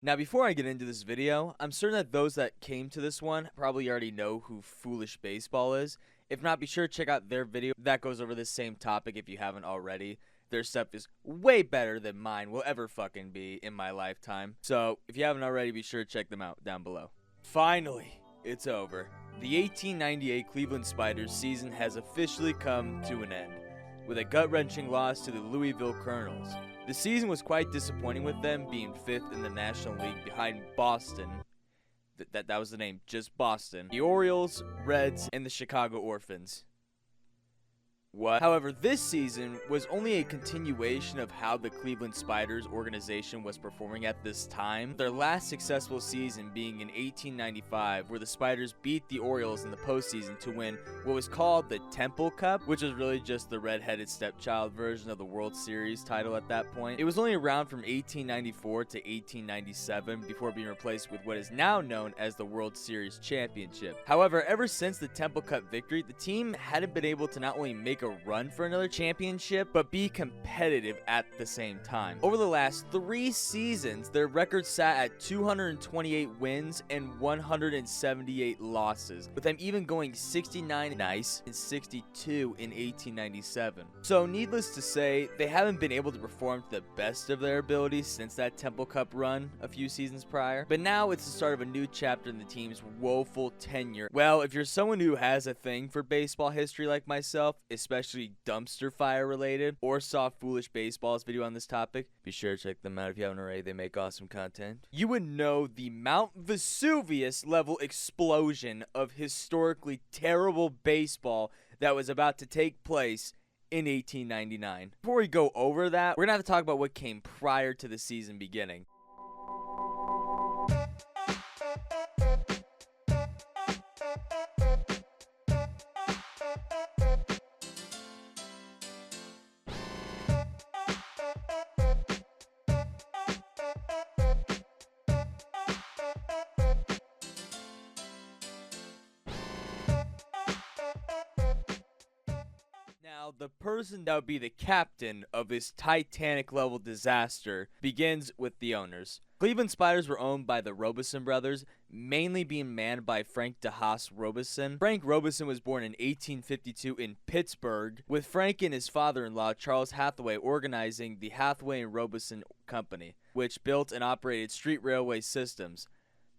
Now, before I get into this video, I'm certain that those that came to this one probably already know who Foolish Baseball is. If not, be sure to check out their video that goes over this same topic if you haven't already. Their stuff is way better than mine will ever fucking be in my lifetime. So, if you haven't already, be sure to check them out down below. Finally, it's over. The 1898 Cleveland Spiders season has officially come to an end, with a gut-wrenching loss to the Louisville Colonels. The season was quite disappointing, with them being 5th in the National League behind Boston. That was the name, just Boston. The Orioles, Reds, and the Chicago Orphans. What? However, this season was only a continuation of how the Cleveland Spiders organization was performing at this time. Their last successful season being in 1895, where the Spiders beat the Orioles in the postseason to win what was called the Temple Cup, which was really just the red-headed stepchild version of the World Series title at that point. It was only around from 1894 to 1897 before being replaced with what is now known as the World Series Championship. However, ever since the Temple Cup victory, the team hadn't been able to not only make a run for another championship, but be competitive at the same time. Over the last 3 seasons, their record sat at 228 wins and 178 losses, with them even going 69 nice and 62 in 1897. So needless to say, they haven't been able to perform to the best of their abilities since that Temple Cup run a few seasons prior. But now it's the start of a new chapter in the team's woeful tenure. Well, if you're someone who has a thing for baseball history like myself, especially dumpster fire related, or saw Foolish Baseball's video on this topic, be sure to check them out if you haven't already. They make awesome content. You would know the Mount Vesuvius level explosion of historically terrible baseball that was about to take place in 1899. Before we go over that, we're gonna have to talk about what came prior to the season beginning. Now, the person that would be the captain of this Titanic-level disaster begins with the owners. Cleveland Spiders were owned by the Robeson brothers, mainly being manned by Frank DeHaas Robeson. Frank Robeson was born in 1852 in Pittsburgh, with Frank and his father-in-law, Charles Hathaway, organizing the Hathaway and Robeson Company, which built and operated street railway systems.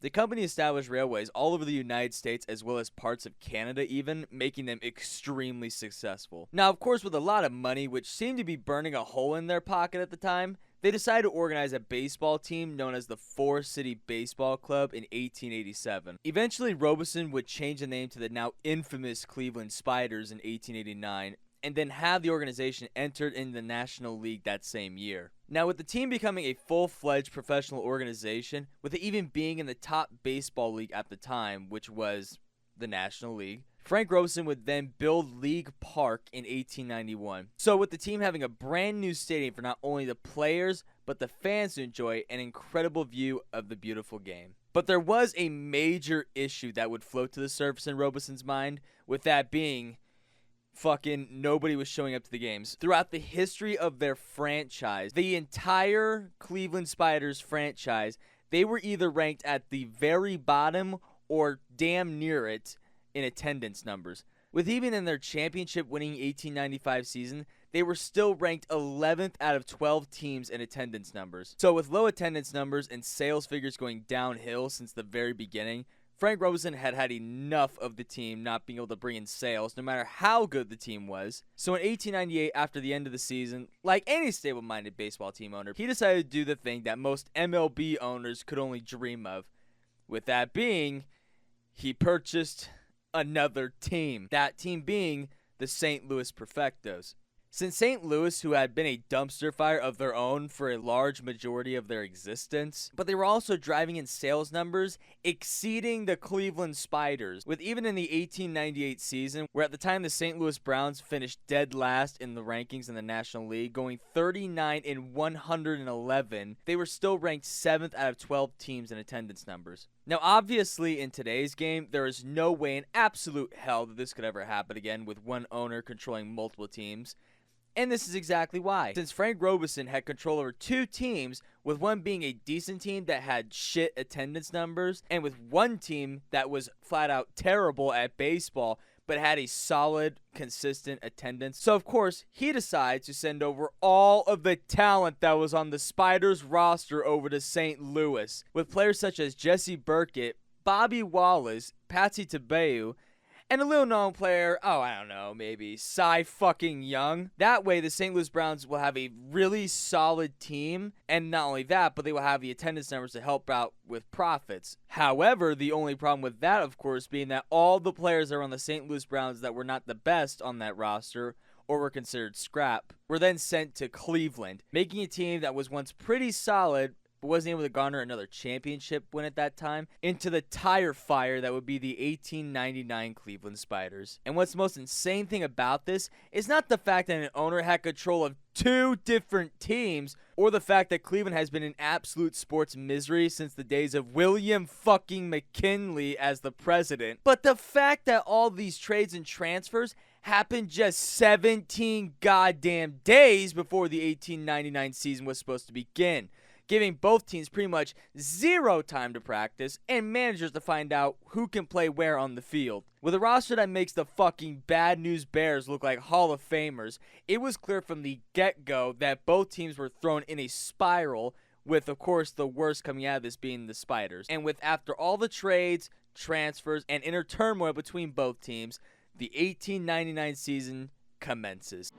The company established railways all over the United States as well as parts of Canada even, making them extremely successful. Now, of course, with a lot of money, which seemed to be burning a hole in their pocket at the time, they decided to organize a baseball team known as the Four City Baseball Club in 1887. Eventually, Robeson would change the name to the now infamous Cleveland Spiders in 1889, and then have the organization entered in the National League that same year. Now, with the team becoming a full-fledged professional organization, with it even being in the top baseball league at the time, which was the National League, Frank Robeson would then build League Park in 1891. So with the team having a brand new stadium for not only the players, but the fans to enjoy an incredible view of the beautiful game. But there was a major issue that would float to the surface in Robeson's mind, with that being fucking nobody was showing up to the games. Throughout the history of their franchise, the entire Cleveland Spiders franchise, they were either ranked at the very bottom or damn near it in attendance numbers. With even in their championship-winning 1895 season, they were still ranked 11th out of 12 teams in attendance numbers. So with low attendance numbers and sales figures going downhill since the very beginning, Frank Robeson had had enough of the team not being able to bring in sales, no matter how good the team was. So in 1898, after the end of the season, like any stable-minded baseball team owner, he decided to do the thing that most MLB owners could only dream of. With that being, he purchased another team. That team being the St. Louis Perfectos. Since St. Louis, who had been a dumpster fire of their own for a large majority of their existence, but they were also driving in sales numbers exceeding the Cleveland Spiders, with even in the 1898 season, where at the time the St. Louis Browns finished dead last in the rankings in the National League, going 39 and 111, they were still ranked 7th out of 12 teams in attendance numbers. Now, obviously, in today's game, there is no way in absolute hell that this could ever happen again with one owner controlling multiple teams. And this is exactly why. Since Frank Robeson had control over two teams, with one being a decent team that had shit attendance numbers, and with one team that was flat out terrible at baseball, but had a solid, consistent attendance. So, of course, he decides to send over all of the talent that was on the Spiders roster over to St. Louis, with players such as Jesse Burkett, Bobby Wallace, Patsy Tabeu, and a little known player, I don't know, maybe Cy fucking Young. That way, the St. Louis Browns will have a really solid team, and not only that, but they will have the attendance numbers to help out with profits. However, the only problem with that, of course, being that all the players that were on the St. Louis Browns that were not the best on that roster, or were considered scrap, were then sent to Cleveland, making a team that was once pretty solid, but wasn't able to garner another championship win at that time, into the tire fire that would be the 1899 Cleveland Spiders. And what's the most insane thing about this is not the fact that an owner had control of two different teams, or the fact that Cleveland has been in absolute sports misery since the days of William fucking McKinley as the president, but the fact that all these trades and transfers happened just 17 goddamn days before the 1899 season was supposed to begin, giving both teams pretty much zero time to practice and managers to find out who can play where on the field. With a roster that makes the fucking Bad News Bears look like Hall of Famers, it was clear from the get-go that both teams were thrown in a spiral, with, of course, the worst coming out of this being the Spiders. And with after all the trades, transfers, and inner turmoil between both teams, the 1899 season commences.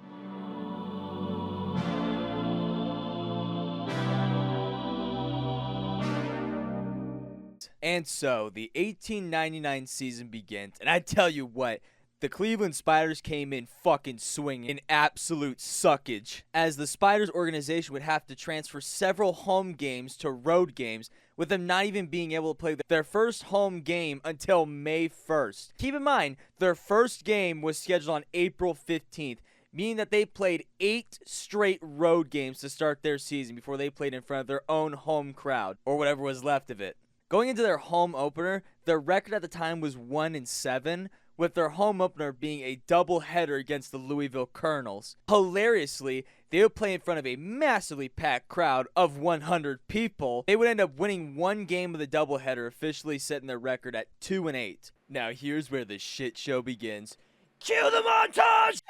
And so, the 1899 season begins, and I tell you what, the Cleveland Spiders came in fucking swinging in absolute suckage, as the Spiders organization would have to transfer several home games to road games, with them not even being able to play their first home game until May 1st. Keep in mind, their first game was scheduled on April 15th, meaning that they played 8 straight road games to start their season before they played in front of their own home crowd, or whatever was left of it. Going into their home opener, their record at the time was 1-7, with their home opener being a doubleheader against the Louisville Colonels. Hilariously, they would play in front of a massively packed crowd of 100 people. They would end up winning one game of the doubleheader, officially setting their record at 2-8. Now here's where the shit show begins. Cue the montage!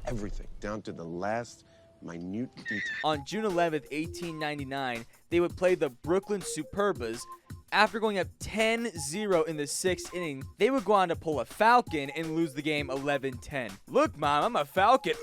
Everything, down to the last minute detail. On June 11th, 1899, they would play the Brooklyn Superbas. After going up 10-0 in the 6th inning, they would go on to pull a Falcon and lose the game 11-10. Look, Mom, I'm a Falcon.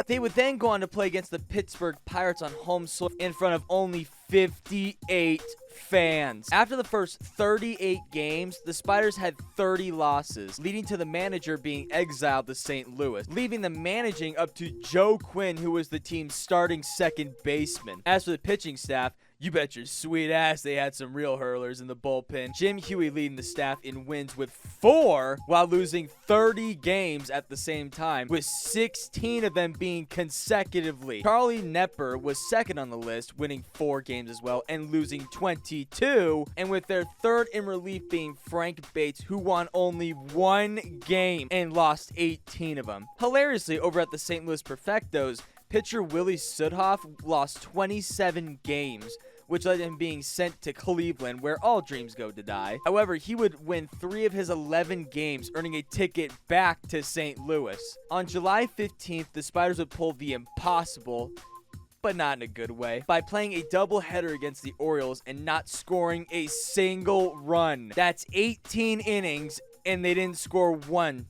They would then go on to play against the Pittsburgh Pirates on home soil in front of only 58 fans. After the first 38 games, the Spiders had 30 losses, leading to the manager being exiled to St. Louis, leaving them managing up to Joe Quinn, who was the team's starting second baseman. As for the pitching staff, you bet your sweet ass they had some real hurlers in the bullpen. Jim Huey leading the staff in wins with 4, while losing 30 games at the same time, with 16 of them being consecutively. Charlie Nepper was second on the list, winning 4 games as well, and losing 22, and with their third in relief being Frank Bates, who won only 1 game and lost 18 of them. Hilariously, over at the St. Louis Perfectos, pitcher Willie Sudhoff lost 27 games, which led him being sent to Cleveland, where all dreams go to die. However, he would win 3 of his 11 games, earning a ticket back to St. Louis. On July 15th, the Spiders would pull the impossible, but not in a good way, by playing a doubleheader against the Orioles and not scoring a single run. That's 18 innings, and they didn't score one.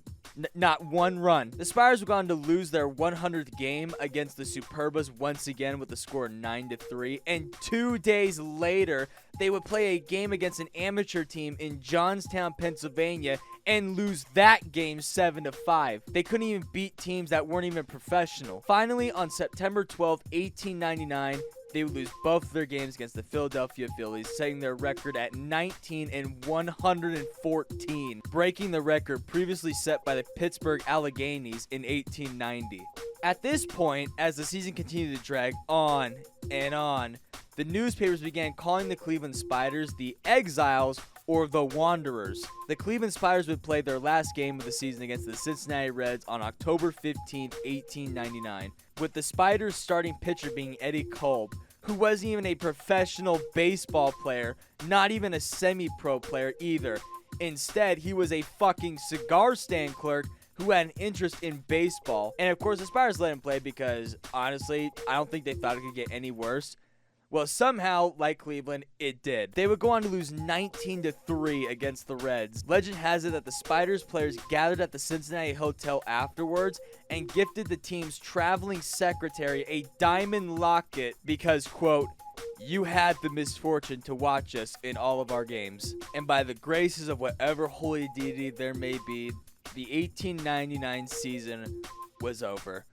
Not one run. The Spiders would go on to lose their 100th game against the Superbas once again with the score 9-3. And 2 days later, they would play a game against an amateur team in Johnstown, Pennsylvania, and lose that game 7-5. They couldn't even beat teams that weren't even professional. Finally, on September 12th, 1899, they would lose both of their games against the Philadelphia Phillies, setting their record at 19-114, breaking the record previously set by the Pittsburgh Alleghenies in 1890. At this point, as the season continued to drag on and on, the newspapers began calling the Cleveland Spiders the Exiles or the Wanderers. The Cleveland Spiders would play their last game of the season against the Cincinnati Reds on October 15, 1899, with the Spiders' starting pitcher being Eddie Kolb, who wasn't even a professional baseball player, not even a semi-pro player either. Instead, he was a fucking cigar stand clerk who had an interest in baseball. And of course, the Spiders let him play because, honestly, I don't think they thought it could get any worse. Well, somehow, like Cleveland, it did. They would go on to lose 19-3 against the Reds. Legend has it that the Spiders players gathered at the Cincinnati hotel afterwards and gifted the team's traveling secretary a diamond locket because, quote, "You had the misfortune to watch us in all of our games. And by the graces of whatever holy deity there may be, the 1899 season was over."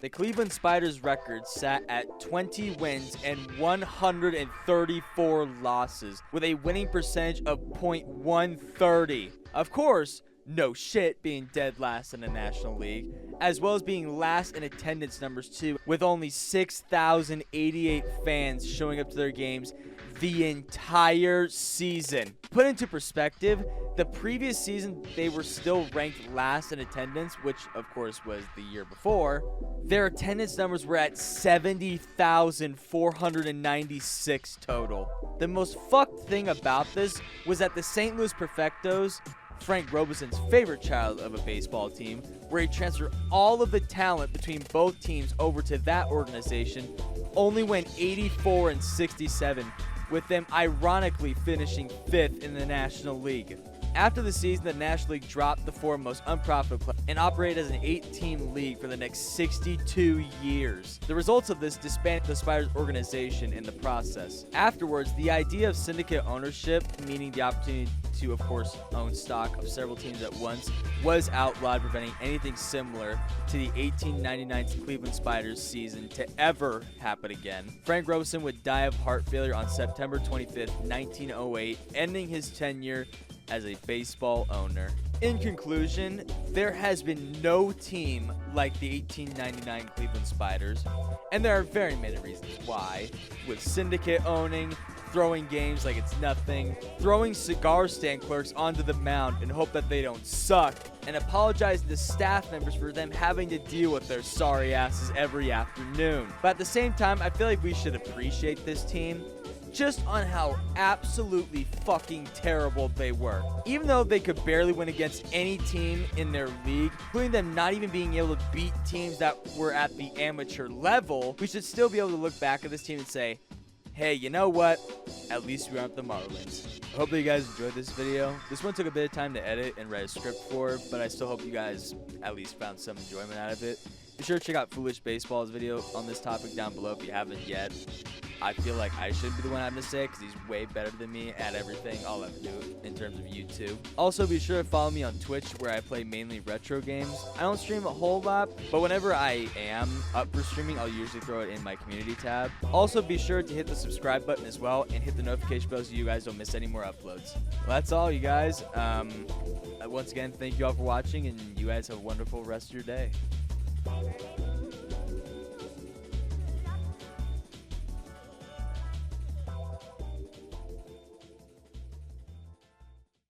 The Cleveland Spiders' record sat at 20 wins and 134 losses, with a winning percentage of .130. Of course, no shit being dead last in the National League, as well as being last in attendance numbers too, with only 6,088 fans showing up to their games the entire season. Put into perspective, the previous season they were still ranked last in attendance, which of course was the year before. Their attendance numbers were at 70,496 total. The most fucked thing about this was that the St. Louis Perfectos, Frank Robison's favorite child of a baseball team, where he transferred all of the talent between both teams over to that organization, only went 84-67, with them ironically finishing 5th in the National League. After the season, the National League dropped the 4 most unprofitable clubs and operated as an 8-team league for the next 62 years. The results of this disbanded the Spiders organization in the process. Afterwards, the idea of syndicate ownership, meaning the opportunity to, of course, own stock of several teams at once, was outlawed, preventing anything similar to the 1899 Cleveland Spiders season to ever happen again. Frank Robison would die of heart failure on September 25th, 1908, ending his tenure as a baseball owner. In conclusion, there has been no team like the 1899 Cleveland Spiders, and there are very many reasons why, with syndicate owning, throwing games like it's nothing, throwing cigar stand clerks onto the mound and hope that they don't suck, and apologizing to staff members for them having to deal with their sorry asses every afternoon. But at the same time, I feel like we should appreciate this team just on how absolutely fucking terrible they were. Even though they could barely win against any team in their league, including them not even being able to beat teams that were at the amateur level, we should still be able to look back at this team and say, hey, you know what? At least we aren't the Marlins. I hope that you guys enjoyed this video. This one took a bit of time to edit and write a script for, but I still hope you guys at least found some enjoyment out of it. Be sure to check out Foolish Baseball's video on this topic down below if you haven't yet. I feel like I should be the one having to say it because he's way better than me at everything I'll ever do in terms of YouTube. Also, be sure to follow me on Twitch where I play mainly retro games. I don't stream a whole lot, but whenever I am up for streaming, I'll usually throw it in my community tab. Also, be sure to hit the subscribe button as well and hit the notification bell so you guys don't miss any more uploads. Well, that's all, you guys. Once again, thank you all for watching, and you guys have a wonderful rest of your day.